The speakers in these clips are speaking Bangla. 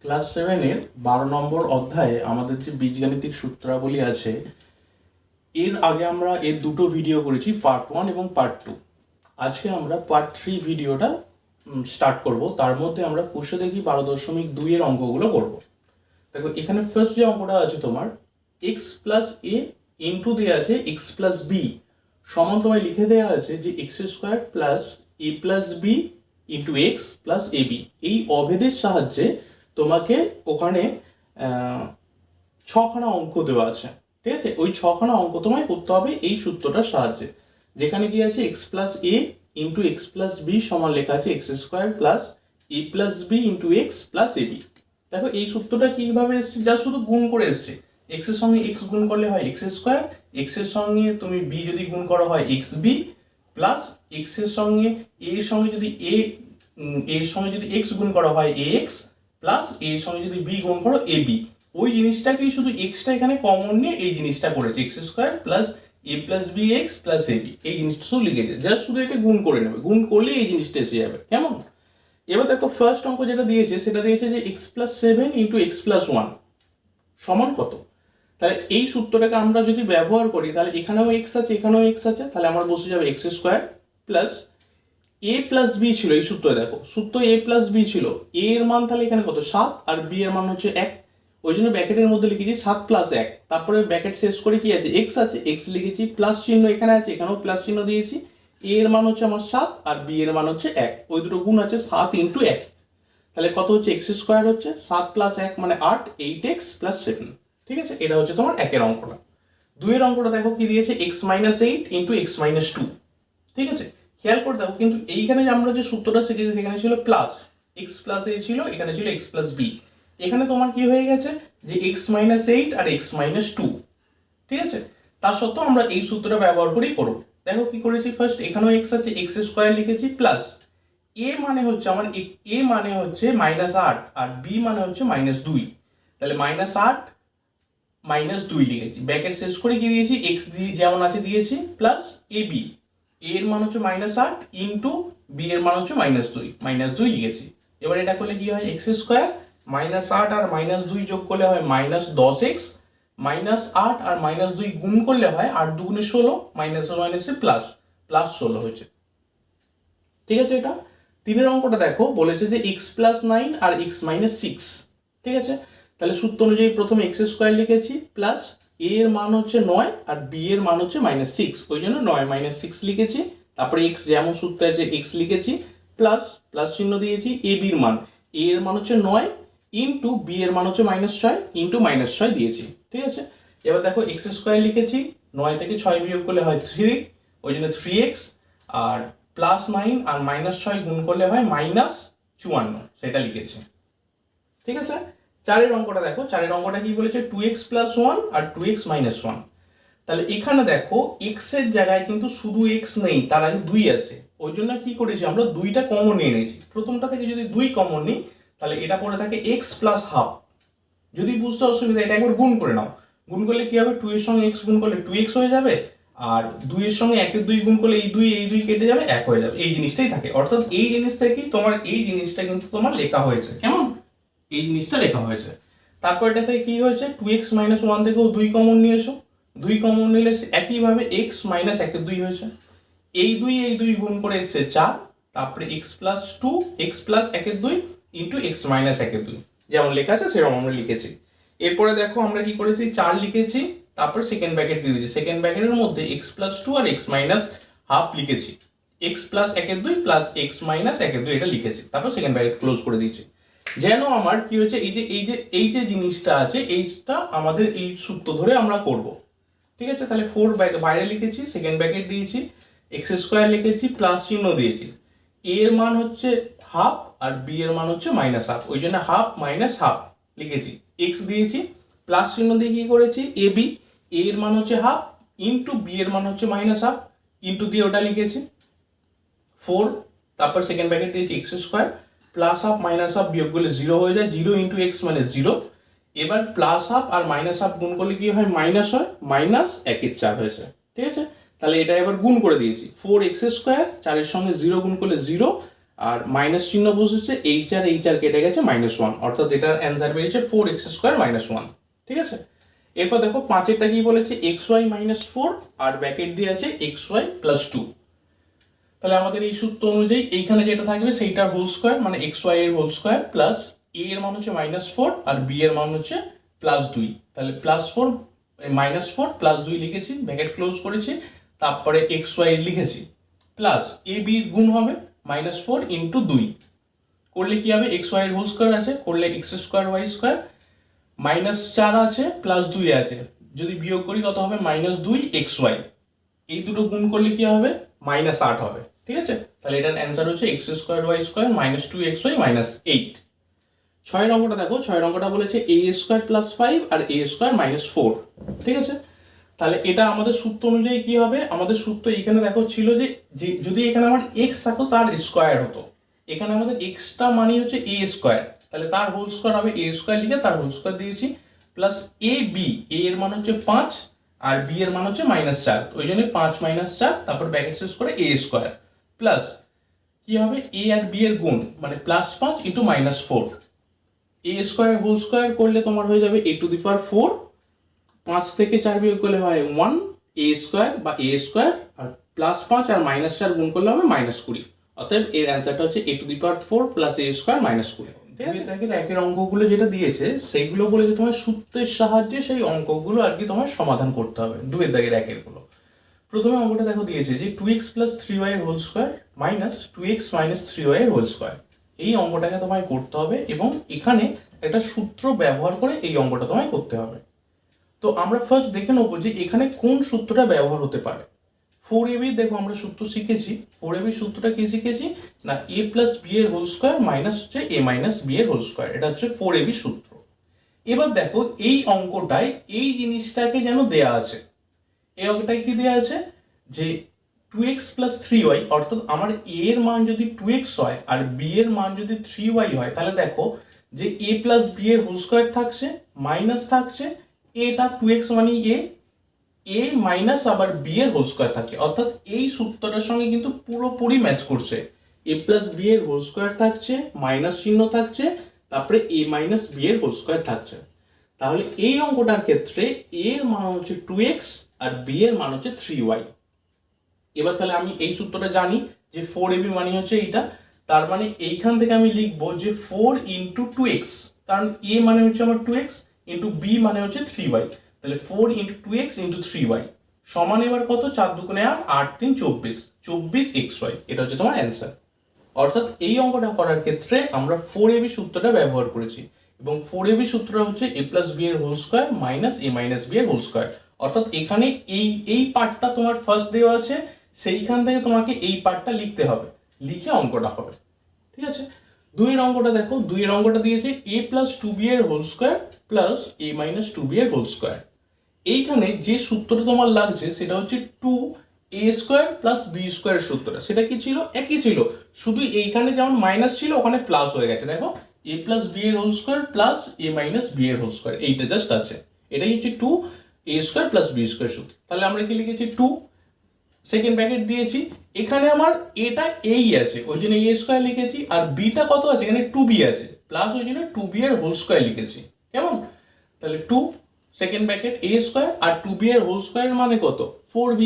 ক্লাস 7-এর 12 নম্বর অধ্যায়ে আমাদের যে বীজগাণিতিক সূত্রাবলী আছে, এর আগে আমরা এর দুটো ভিডিও করেছি, পার্ট 1 এবং পার্ট 2। আজকে আমরা পার্ট 3 ভিডিওটা স্টার্ট করব। তার মধ্যে আমরা পুষে দেখি 12.2 এর অঙ্কগুলো করব। দেখো, এখানে ফার্স্ট যে অঙ্কটা আছে তোমার এক্স প্লাস এ ইন্টু দেওয়া আছে এক্স প্লাস বি সমান তোমায় লিখে দেওয়া আছে যে x square plus a plus b into x plus a b. এই অভেদের সাহায্যে তোমাকে ওখানে ছখানা অঙ্ক দেওয়া আছে, ঠিক আছে? ওই ছখানা অঙ্ক তোমায় করতে হবে এই সূত্রটার সাহায্যে, যেখানে কি আছে x plus a into x plus b সমান লেখা আছে x square plus a plus b into x plus a b. দেখো, এই সূত্রটা কিভাবে এসছে, যা শুধু গুণ করে এসছে। এক্স এর সঙ্গে এক্স গুণ করলে হয় এক্স স্কোয়ার, এক্স এর সঙ্গে তুমি বি যদি গুণ করো হয় এক্স বি, প্লাস এক্স এর সঙ্গে এর সঙ্গে যদি এর সঙ্গে যদি এক্স গুণ করা হয় এ এক্স, প্লাস এর সঙ্গে যদি বি গুণ করো এ বি। ওই জিনিসটাকেই শুধু এক্সটা এখানে কমন নিয়ে এই জিনিসটা করেছে, x square plus a plus B x plus a b. এই জিনিসটা শুধু লিখেছে, জাস্ট শুধু এটা গুণ করে নেবে, গুণ করলে এই জিনিসটা এসে যাবে। কেমন? এবার দেখো, ফার্স্ট অঙ্ক যেটা দিয়েছে সেটা দিয়েছে যে x plus 7 into x plus 1 সমান কত। তাহলে এই সূত্রটাকে আমরা যদি ব্যবহার করি, তাহলে এখানেও এক্স আছে এখানেও এক্স আছে, তাহলে আমার বসে যাবে x square plus a plus B ছিল এই সূত্রে। দেখো, সূত্র এ প্লাস বি ছিল, এ এর মান তাহলে এখানে কত 7 আর বি এর মান হচ্ছে 1, ওই জন্য ব্র্যাকেটের মধ্যে লিখেছি 7 প্লাস 1। তারপরে ব্র্যাকেট শেষ করে কি আছে এক্স আছে, এক্স লিখেছি, প্লাস চিহ্ন এখানে আছে, এখানেও প্লাস চিহ্ন দিয়েছি। এ এর মান হচ্ছে আমার 7 আর বি এর মান হচ্ছে 1, ওই দুটো গুণ আছে 7 ইন্টু 1। তাহলে কত হচ্ছে এক্স স্কোয়ার হচ্ছে 7 প্লাস 1 মানে 8, 8x প্লাস 7। ঠিক আছে, এটা হচ্ছে তোমার একের অঙ্কটা। দুইয়ের অঙ্কটা দেখো কি দিয়েছে x minus 8 into x minus 2। ঠিক আছে, খেয়াল করে দেখো, কিন্তু এইখানে যে আমরা যে সূত্রটা শিখেছি সেখানে ছিল প্লাস এক্স প্লাস এ ছিল, এখানে ছিল এক্স প্লাস বি। এখানে তোমার কি হয়ে গেছে যে এক্স মাইনাস 8 আর এক্স মাইনাস 2। ঠিক আছে, তার সত্ত্বেও আমরা এই সূত্রটা ব্যবহার করেই করব। দেখো কি করেছি, ফার্স্ট এখানেও এক্স আছে, এক্স স্কোয়ার লিখেছি, প্লাস এ মানে হচ্ছে আমার এ মানে হচ্ছে -8 আর বি মানে হচ্ছে -2। তাহলে -8 -2 লিখেছি, ব্র্যাকেট শেষ করে কি দিয়েছি এক্স যেমন আছে দিয়েছি, প্লাস এ বি, এর মান হচ্ছে -8 ইন্টু বি এর মান হচ্ছে -2 লিখেছি। এবার এটা করলে কি হয় এক্স স্কোয়ার -8 আর -2 যোগ করলে হয় -10x, -8 আর -2 গুণ করলে হয় 8 দুগুণে 16, মাইনাসে প্লাস, প্লাস 16 হয়েছে। ঠিক আছে, এটা তিনের অঙ্কটা দেখো বলেছে যে এক্স প্লাস 9 আর এক্স মাইনাস 6। ঠিক আছে, তাহলে সূত্র অনুযায়ী প্রথমে এক্স স্কোয়ার লিখেছি, প্লাস এ এর মান হচ্ছে 9 আর বি এর মান হচ্ছে -6, ওই জন্য 9 - 6 লিখেছি। তারপরে এক্স যেমন সূত্রে আছে এক্স লিখেছি, প্লাস প্লাস চিহ্ন দিয়েছি, এ বির মান, এ এর মান হচ্ছে 9 ইন্টু বি এর মান হচ্ছে -6 ইন্টু -6 দিয়েছি। ঠিক আছে, এবার দেখো এক্স স্কোয়ার লিখেছি, 9 থেকে 6 বিয়োগ করলে হয় 3, ওই জন্য 3x, আর প্লাস 9 আর -6 গুণ করলে হয় -54, সেটা লিখেছি। ঠিক আছে, চারের অঙ্কটা দেখো, চারের অঙ্কটা কি বলেছে 2x প্লাস 1 আর 2x মাইনাস 1। তাহলে এখানে দেখো x এর জায়গায় কিন্তু শুধু x নেই, তার আগে 2 আছে, ওই জন্য কি করেছি আমরা 2টা কমন নিয়ে নিয়েছি। প্রথমটা থেকে যদি 2 কমন নিই তাহলে এটা পড়ে থাকে x প্লাস হাফ। যদি বুঝতে অসুবিধা, এটা একবার গুণ করে নাও, গুণ করলে কি হবে 2 এর সঙ্গে x গুণ করলে 2x হয়ে যাবে, আর 2 এর সঙ্গে 1 এর 2 গুণ করলে এই 2 কেটে যাবে, 1 হয়ে যাবে। এই জিনিসটাই থাকে, অর্থাৎ এই জিনিস থেকেই তোমার এই জিনিসটা কিন্তু তোমার লেখা হয়েছে। কেমন? এই জিনিসটা লেখা হয়েছে। তারপর এটা থেকে কি হয়েছে 2x মাইনাস 1 থেকেও 2 কমন নিয়ে এসো, 2 কমন নিলে একইভাবে x মাইনাস 1 এর 2 হয়েছে। এই 2 গুণ করে এসছে 4, তারপরে x প্লাস 2 x প্লাস 1 এর 2 ইন্টু x মাইনাস 1 এর 2, যেমন লেখা আছে সেরকম আমরা লিখেছি। এরপরে দেখো আমরা কি করেছি 4 লিখেছি, তারপর সেকেন্ড ব্র্যাকেট দিয়ে দিয়েছি, সেকেন্ড ব্র্যাকেটের মধ্যে x প্লাস 2 আর x মাইনাস হাফ লিখেছি, x প্লাস 1 এর 2 প্লাস x মাইনাস 1 এর 2 এটা লিখেছি, তারপর সেকেন্ড ব্র্যাকেট ক্লোজ করে দিয়েছি। যেন আমার কি হচ্ছে এই যে জিনিসটা আছে এইটা আমাদের এই সূত্র ধরে আমরা করব। ঠিক আছে, তাহলে 4 বাইরে লিখেছি, সেকেন্ড ব্র্যাকেট দিয়েছি, এক্স স্কোয়ার লিখেছি, প্লাস চিহ্ন দিয়েছি, এ এর মান হচ্ছে হাফ আর বি এর মান হচ্ছে -1/2, ওই জন্য হাফ মাইনাস হাফ লিখেছি, এক্স দিয়েছি, প্লাস চিহ্ন দিয়ে কি করেছি এ বি, এ এর মান হচ্ছে হাফ ইন্টু বি এর মান হচ্ছে -1/2, ইন্টু দিয়ে ওটা লিখেছি 4, তারপর সেকেন্ড ব্র্যাকেট দিয়েছি x square, plus half minus half বিয়োগ করলে 0 হয়ে যায়, 0 ইন্টু এক্স মানে 0। এবার প্লাস হাফ আর মাইনাস হাফ গুণ করলে কি হয় মাইনাস হয়, -1/4 হয়েছে। ঠিক আছে, তাহলে এটা এবার গুণ করে দিয়েছি, 4x স্কোয়ার 4 এর সঙ্গে 0 গুণ করলে 0 আর মাইনাস চিহ্ন বসেছে, এইচ আর কেটে গেছে -1, অর্থাৎ এটার অ্যান্সার বেরিয়েছে 4x² - 1। ঠিক আছে, এরপর দেখো 5এরটা কি বলেছে, xy - 4 আর ব্র্যাকেট দিয়ে আছে xy + 2। তাহলে আমাদের এই সূত্র অনুযায়ী এইখানে যেটা থাকবে সেইটার হোল স্কোয়ার মানে xy এর হোল স্কোয়ার প্লাস a এর মান হচ্ছে -4 আর b এর মান হচ্ছে +2। তাহলে +4 -4 +2 লিখেছি, ব্র্যাকেট ক্লোজ করেছি, তারপরে xy লিখেছি প্লাস a b গুণ হবে -4 × 2 করলে কি হবে, xy এর হোল স্কোয়ার আছে, করলে x² y² -4 আছে +2 আছে, যদি বিয়োগ করি কত হবে -2 xy, এই দুটো গুণ করলে কি হবে -8 হবে। ঠিক আছে, তাহলে এটার অ্যান্সার হচ্ছে x² y² -2 xy -8। 6 অঙ্কটা দেখো, 6 অঙ্কটা বলেছে a² + 5 আর a² - 4। ঠিক আছে, তাহলে এটা আমাদের সূত্র অনুযায়ী কি হবে, আমাদের সূত্র এখানে দেখো ছিল যে যদি এখানে আমার x থাকতো তার স্কোয়ার হতো, এখানে আমাদের xটা মানে হচ্ছে a², তাহলে তার হোল স্কোয়ার হবে a² লিখে তার হোল স্কোয়ার দিয়েছি প্লাস ab, a এর মান হচ্ছে 5 আর b এর মান হচ্ছে -4, ওই জন্য 5 - 4 তারপর ব্র্যাকেট শেষ করে a² প্লাস কি হবে a আর b এর গুণ মানে +5 × -4, a² হোল স্কোয়ার করলে তোমার হয়ে যাবে a⁴, 5 থেকে 4 বিয়োগ করলে হয় 1 a² বা a² আর +5 আর -4 গুণ করলে হবে -20। অতএব এর অ্যান্সারটা হচ্ছে a⁴ + a² -20। ঠিক আছে, দেখো একের অঙ্কগুলো যেটা দিয়েছে সেইগুলো বলেছে তোমার সূত্রের সাহায্যে সেই অঙ্কগুলো আর কি তোমার সমাধান করতে হবে। 2 দাগের একের গুলো প্রথমে অঙ্কটা দেখো দিয়েছে যে 2x + 3y এর হোল স্কোয়ার -2x - 3y এর হোল স্কোয়ার, এই অঙ্কটাকে তোমায় করতে হবে এবং এখানে একটা সূত্র ব্যবহার করে এই অঙ্কটা তোমায় করতে হবে। তো আমরা ফার্স্ট দেখে নেবো যে এখানে কোন সূত্রটা ব্যবহার হতে পারে। 4ab দেখো আমরা সূত্র শিখেছি, 4ab সূত্রটা কি শিখেছি না a + b এর হোল স্কোয়ার মাইনাস হচ্ছে a - b এর হোল স্কোয়ার, এটা হচ্ছে 4ab সূত্র। এবার দেখো এই অঙ্কটায় এই জিনিসটাকে যেন দেয়া আছে, এই অঙ্কটায় কি দেয়া আছে যে 2x + 3y, অর্থাৎ আমার a এর মান যদি 2x হয় আর b এর মান যদি 3y হয়, তাহলে দেখো যে a + b এর হোল স্কোয়ার থাকছে মাইনাস থাকছে এটা 2x মানে a মাইনাস আবার b এর হোল স্কোয়ার থাকে, অর্থাৎ এই সূত্রটার সঙ্গে কিন্তু পুরোপুরি ম্যাচ করছে। a + b এর হোল স্কোয়ার থাকছে, মাইনাস চিহ্ন থাকছে, তারপরে a - b এর হোল স্কোয়ার থাকছে। তাহলে এই অঙ্কটার ক্ষেত্রে a এর মান হচ্ছে 2x আর b এর মান হচ্ছে 3y। এবার তাহলে আমি এই সূত্রটা জানি যে 4ab মানে হচ্ছে এইটা, তার মানে এইখান থেকে আমি লিখবো যে 4 × 2x, কারণ a মানে হচ্ছে আমার 2x × b মানে হচ্ছে 3y, তাহলে 4 × 2x × 3y সমান এবার কত, 4 × 2 = 8, 3 = 24, 24xy, এটা হচ্ছে তোমার অ্যান্সার। অর্থাৎ এই অঙ্কটা করার ক্ষেত্রে আমরা 4ab সূত্রটা ব্যবহার করেছি এবং 4ab সূত্রটা হচ্ছে a + b এর whole square minus a - b এর হোল স্কোয়ার, অর্থাৎ এখানে এই পার্টটা তোমার ফার্স্ট দেওয়া আছে, সেইখান থেকে তোমাকে এই পার্টটা লিখতে হবে, লিখে অঙ্কটা হবে। ঠিক আছে, 2 অঙ্কটা দেখো, 2 অঙ্কটা দিয়েছে a + 2b এর whole square plus a - 2b এর হোল স্কোয়ার। এইখানে যে সূত্রটা তোমার লাগছে সেটা হচ্ছে 2a² + b² এর সূত্রটা, সেটা কি ছিল, একই ছিল, শুধু এইখানে যেমন মাইনাস ছিল ওখানে প্লাস হয়ে গেছে। দেখো a + b এর whole square plus a - b এর হোল স্কোয়ার, এইটা জাস্ট আছে, এটাই হচ্ছে 2a² + b² সূত্র। তাহলে আমরা কি লিখেছি 2 সেকেন্ড ব্র্যাকেট দিয়েছি, এখানে আমার এটা এই আছে ওই জন্য a² লিখেছি, আর বিটা কত আছে এখানে 2b আছে প্লাস ওই জন্য 2b এর হোল স্কোয়ার লিখেছি। কেমন, তাহলে 2 সেকেন্ড ব্র্যাকেট a² আর 2b এর হোল স্কোয়ার মানে কত 4b²,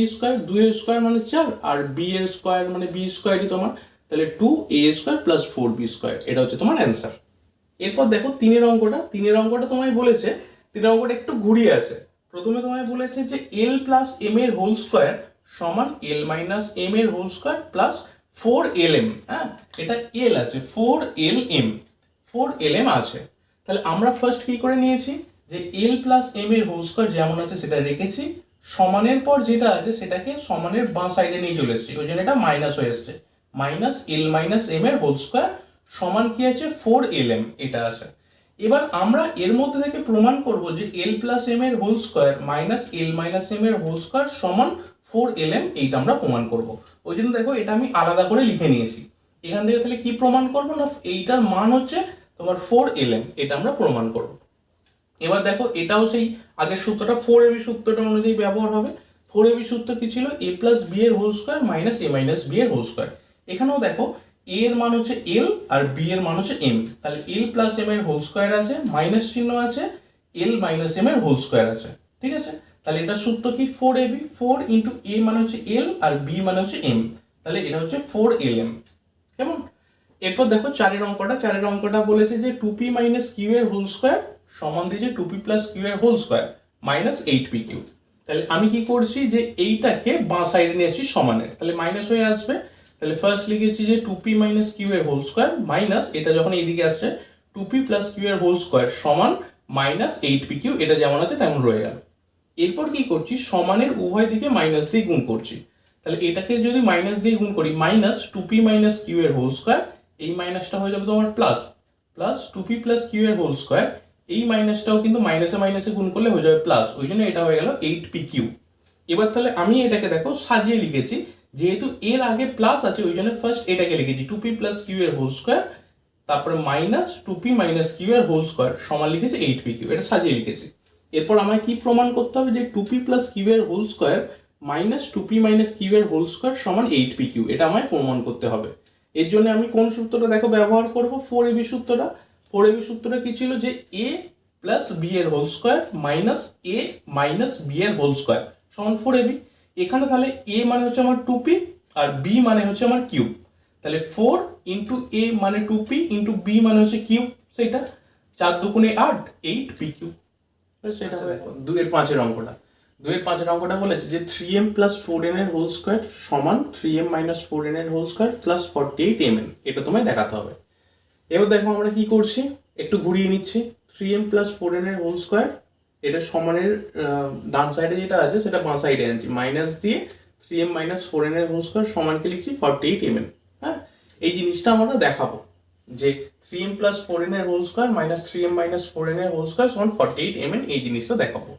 2 এর স্কোয়ার মানে 4 আর b এর স্কোয়ার মানে b²ই তোমার, তাহলে 2a² + 4b², এটা হচ্ছে তোমার অ্যান্সার। এরপর দেখো 3 অঙ্কটা তোমায় বলেছে, 3 অঙ্কটা একটু ঘুরিয়ে আছে। প্রথমে তোমায় বলেছে যে l + m এর হোল স্কোয়ার সমান l - m এর হোল স্কোয়ার প্লাস 4lm। হ্যাঁ, এটা l আছে, 4lm আছে। তাহলে আমরা ফার্স্ট কি করে নিয়েছি যে l + m এর হোল স্কোয়ার যেমন আছে সেটা রেখেছি, সমানের পর যেটা আছে সেটাকে সমানের বাঁ সাইডে নিয়ে চলে এসেছি, ওই জন্য এটা মাইনাস হয়ে এসছে, -l - m এর হোল স্কোয়ার সমান কি আছে 4lm, এটা আছে। এবার আমরা এর মধ্যে থেকে প্রমাণ করব যে l + m এর হোল স্কোয়ার -l - m এর হোল স্কোয়ার সমান 4lm, এইটা আমরা প্রমাণ করব। ওই জন্য দেখো এটা আমি আলাদা করে লিখে নিয়েছি। এখান থেকে তাহলে কি প্রমাণ করব না, এইটার মান হচ্ছে তোমার 4lm, এটা আমরা প্রমাণ করব। এবার দেখো এটাও সেই আগের সূত্রটা 4ab সূত্রটা অনুযায়ী ব্যবহার হবে। 4ab সূত্র কি ছিল, a + b এর whole square minus a - b এর হোল স্কোয়ার। এখানেও দেখো এ এর মান হচ্ছে এল আর বি এর মান হচ্ছে এম, তাহলে এল প্লাস এম এর হোল স্কোয়ার আছে, মাইনাস চিহ্ন আছে, এল মাইনাস এম এর হোল স্কোয়ার আছে, ঠিক আছে। তাহলে এটা সূত্র কি 4ab, 4 ইন্টু এ মানে হচ্ছে এল আর বি মানে হচ্ছে এম, তাহলে এটা হচ্ছে 4lm। কেমন? এরপর দেখো চারের অঙ্কটা বলেছে যে 2p মাইনাস কিউ এর হোল স্কোয়ার সমান দিয়েছে 2p প্লাস কিউ এর হোল স্কোয়ার মাইনাস 8pq। তাহলে আমি কি করছি যে এইটাকে বাঁ সাইডে নিয়ে আসছি সমানের, তাহলে মাইনাস হয়ে আসবে। তাহলে ফার্স্ট লিখেছি যে 2p মাইনাস কিউ এর হোল স্কোয়ার মাইনাস এটা যখন এইদিকে আসছে 2p প্লাস কিউ এর হোল স্কোয়ার সমান মাইনাস 8pq, এটা যেমন আছে তেমন রয়ে গেল। এরপর কি করছি, সমানের উভয় দিকে মাইনাস দিয়ে গুণ করছি। তাহলে এটাকে যদি মাইনাস দিয়ে গুণ করি, মাইনাস 2p মাইনাস কিউ এর হোল স্কোয়ার, এই মাইনাসটা হয়ে যাবে তোমার plus, plus 2p plus Q এর হোল স্কোয়ার, এই মাইনাসটাও কিন্তু মাইনাসে মাইনাসে গুণ করলে হয়ে যাবে প্লাস, ওই জন্য এটা হয়ে গেল 8pq। এবার তাহলে আমি এটাকে দেখো সাজিয়ে লিখেছি, যেহেতু এর আগে প্লাস আছে ওই জন্য ফার্স্ট এটাকে লিখেছি 2p প্লাস কিউ এর হোল স্কোয়ার, তারপরে মাইনাস 2p মাইনাস কিউ এর হোল স্কোয়ার সমান লিখেছি 8pq, এটা সাজিয়ে লিখেছি। এরপর আমায় কি প্রমাণ করতে হবে, যে 2p প্লাস কিউ এর whole square minus 2p minus Q এর হোল স্কোয়ার সমান 8pq, এটা আমায় প্রমাণ করতে হবে। এর জন্য আমি কোন সূত্রটা দেখো ব্যবহার করব, 4ab সূত্রটা। 4ab সূত্রটা কি ছিল, যে a প্লাস বি এর হোল স্কোয়ার মাইনাস এ মাইনাস বি এর হোল স্কোয়ার সমান 4ab। এখানে তাহলে a মানে হচ্ছে আমার 2p আর b মানে হচ্ছে আমার কিউব, তাহলে 4 ইন্টু a মানে 2p ইন্টু b মানে হচ্ছে কিউব, সেটা 4 দুগুণে 8, 8pq। সেটা হবে 2-5 অঙ্কটা। 2-5 অঙ্কটা বলেছে যে 3m প্লাস 4n এর হোল স্কোয়ার সমান 3m মাইনাস 4n এর হোল স্কোয়ার প্লাস 48mn, এটা তোমায় দেখাতে হবে। এবার দেখো আমরা কি করছি, একটু ঘুরিয়ে নিচ্ছি। 3m প্লাস 4n এর হোল স্কোয়ার, এটা সমানের ডান সাইডে যেটা আছে সেটা বাঁ সাইডে আনছি, মাইনাস দিয়ে 3m মাইনাস 4n এর হোল স্কোয়ার সমানকে লিখছি 48mn। হ্যাঁ, এই জিনিসটা আমরা দেখাবো যে 3m প্লাস 4n এর whole square minus 3m minus 4n এর হোল স্কোয়ার সমান 48mn, এই জিনিসটা দেখাবো।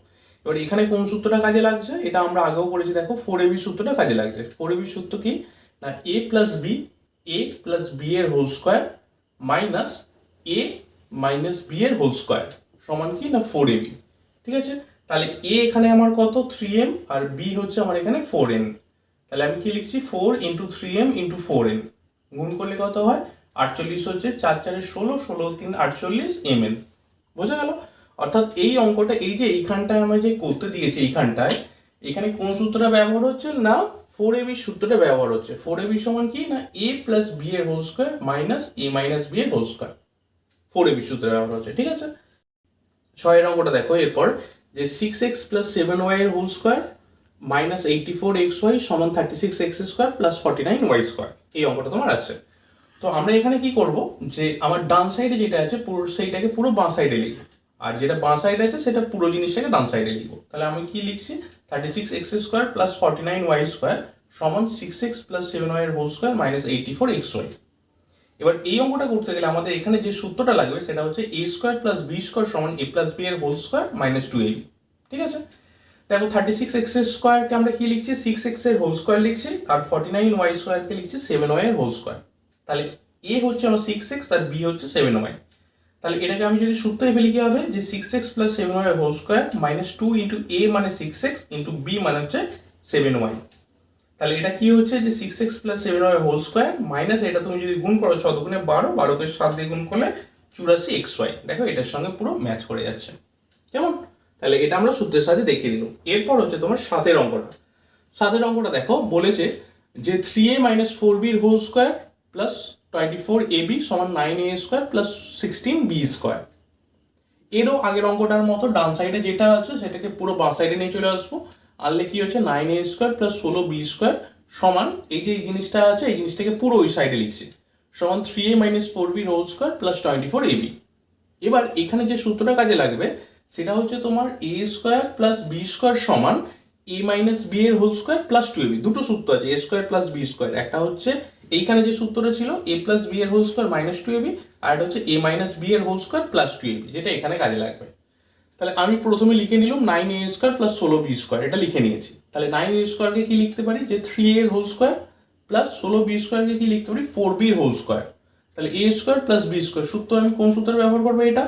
এবার এখানে কোন সূত্রটা কাজে লাগছে, এটা আমরা আগেও পড়েছি, দেখো 4ab সূত্রটা কাজে লাগছে। 4ab সূত্র কি না, a প্লাস বি এর হোল স্কোয়ার মাইনাস এ মাইনাস বি এর হোল স্কোয়ার সমান কি না 4ab, ঠিক আছে। তাহলে এ এখানে আমার কত 3m আর বি হচ্ছে আমার এখানে 4n, তাহলে আমি কি লিখছি 4 ইন্টু 3m ইন্টু 4n, গুণ করলে কত হয় 48 হচ্ছে, 4 4 16, 16 3 48 mn, বোঝা গেল। অর্থাৎ এই অঙ্কটা এই যে এইখানটায় আমরা যে করতে দিয়েছি, এইখানটায় এখানে কোন সূত্রটা ব্যবহার হচ্ছে না 4ab সূত্রটা ব্যবহার হচ্ছে। 4ab সমান কি না a প্লাস বি এর whole square minus a minus B এর হোল স্কোয়ার, 4ab সূত্র ব্যবহার হচ্ছে, ঠিক আছে। 6 অঙ্কটা দেখো, এরপর যে 6x প্লাস 7y এর হোল স্কোয়ার মাইনাস 84xy সমান 36x square plus 49y square, এই অঙ্কটা তোমার আছে। তো আমরা এখানে কি করব, যে আমার ডান সাইডে যেটা আছে পুরো সেইটাকে পুরো বাঁ সাইডে লিখব, আর যেটা বাঁ সাইডে আছে সেটা পুরো জিনিসটাকে ডান সাইডে লিখবো। তাহলে আমি কি লিখছি 36x square plus 49y square সমান 6x প্লাস 7y এর হোল স্কোয়ার মাইনাস 84xy। এবার এই অঙ্কটা করতে গেলে আমাদের এখানে যে সূত্রটা লাগবে সেটা হচ্ছে a square plus B square সমান a প্লাস বি এর হোল স্কোয়ার মাইনাস 2ab, ঠিক আছে। দেখো 36x স্কোয়ারকে আমরা কি লিখছি 6x এর হোল স্কোয়ার লিখছি, আর 49y স্কোয়ারকে লিখছি 7y এর হোল স্কোয়ার। তাহলে a হচ্ছে আমার 6x আর b হচ্ছে 7y, তাহলে এটাকে আমি যদি সূত্রে ফেলি কি হবে, যে 6x প্লাস 7y এর whole square minus 2 into a মানে 6x ইন্টু b মানে হচ্ছে 7y। তাহলে এটা কি হচ্ছে, যে 6x plus 7y whole square minus এটা তুমি যদি গুণ করো 6 দুগুণে 12, 12কে 7 দিয়ে গুণ করলে 84xy, দেখো এটার সঙ্গে পুরো ম্যাচ করে যাচ্ছে, কেমন। তাহলে এটা আমরা সূত্রের সাথে দেখিয়ে দিলাম। এরপর হচ্ছে তোমার 7 অঙ্কটা। 7 অঙ্কটা দেখো বলেছে যে 3a minus 4b whole square plus 24ab সমান 9a square plus 16b square. এরও আগের অঙ্কটার মতো ডান সাইডে যেটা আছে সেটাকে পুরো বাঁ সাইডে নিয়ে চলে আসবো, আনলে কি হচ্ছে 9a square plus 16b square সমান এই যে এই জিনিসটা আছে এই জিনিসটাকে পুরো ওই সাইডে লিখছি সমান 3a minus 4b whole square plus 24ab। এবার এখানে যে সূত্রটা কাজে লাগবে সেটা হচ্ছে তোমার a square plus b square সমান a মাইনাস b এর হোল স্কোয়ার প্লাস 2ab। দুটো সূত্র আছে a square plus b square, একটা হচ্ছে এইখানে যে সূত্রটা ছিল a প্লাস b এর হোল স্কোয়ার মাইনাস 2ab, আর এটা হচ্ছে a মাইনাস b এর হোল স্কোয়ার প্লাস 2ab, যেটা এখানে কাজে লাগবে। তাহলে আমি প্রথমে লিখে নিলাম 9a square plus 16b square, এটা লিখে নিয়েছি। তাহলে 9a স্কোয়ারকে কি লিখতে পারি, যে 3a এর হোল স্কোয়ার প্লাস 16b স্কোয়ারকে কি লিখতে পারি 4b এর হোল স্কোয়ার। তাহলে a square plus b square সূত্র আমি কোন সূত্র ব্যবহার করবো এটা,